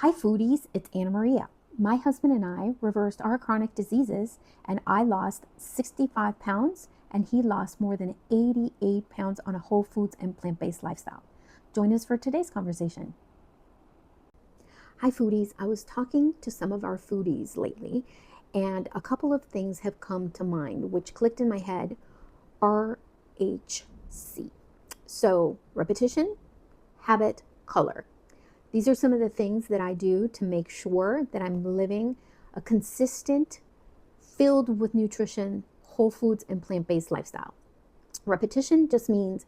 Hi foodies, it's Anna Maria. My husband and I reversed our chronic diseases and I lost 65 pounds and he lost more than 88 pounds on a whole foods and plant-based lifestyle. Join us for today's conversation. Hi foodies, I was talking to some of our foodies lately and a couple of things have come to mind which clicked in my head. RHC. So repetition, habit, color. These are some of the things that I do to make sure that I'm living a consistent, filled with nutrition, whole foods, and plant-based lifestyle. Repetition just means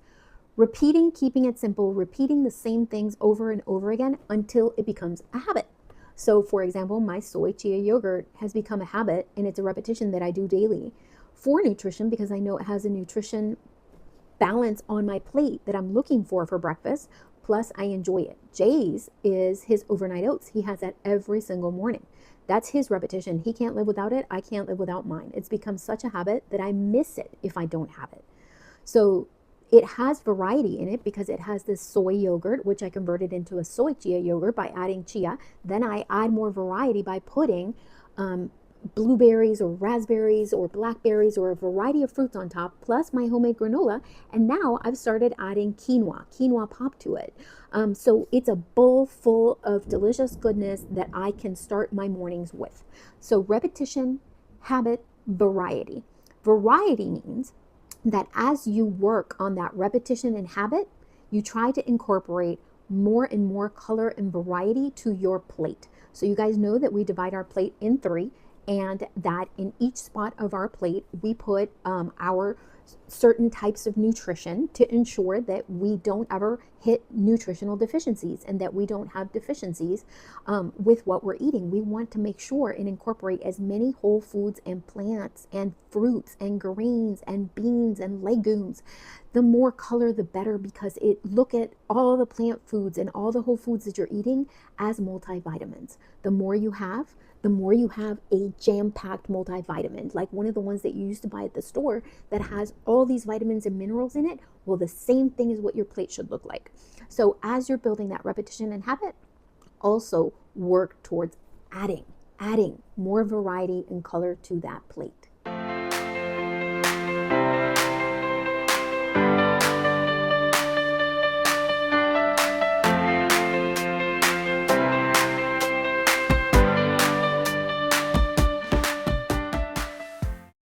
repeating, keeping it simple, repeating the same things over and over again until it becomes a habit. So for example, my soy chia yogurt has become a habit and it's a repetition that I do daily for nutrition because I know it has a nutrition balance on my plate that I'm looking for breakfast. Plus, I enjoy it. Jay's is his overnight oats. He has that every single morning. That's his repetition. He can't live without it. I can't live without mine. It's become such a habit that I miss it if I don't have it. So it has variety in it because it has this soy yogurt, which I converted into a soy chia yogurt by adding chia. Then I add more variety by putting blueberries or raspberries or blackberries or a variety of fruits on top, plus my homemade granola. And now I've started adding quinoa pop to it. So it's a bowl full of delicious goodness that I can start my mornings with. So repetition, habit, variety. Variety means that as you work on that repetition and habit, you try to incorporate more and more color and variety to your plate. So you guys know that we divide our plate in three, and that in each spot of our plate, we put our certain types of nutrition to ensure that we don't ever hit nutritional deficiencies and that we don't have deficiencies with what we're eating. We want to make sure and incorporate as many whole foods and plants and fruits and grains and beans and legumes. The more color, the better, because look at all the plant foods and all the whole foods that you're eating as multivitamins. The more you have a jam-packed multivitamin, like one of the ones that you used to buy at the store that has all these vitamins and minerals in it. Well, the same thing is what your plate should look like. So as you're building that repetition and habit, also work towards adding more variety and color to that plate.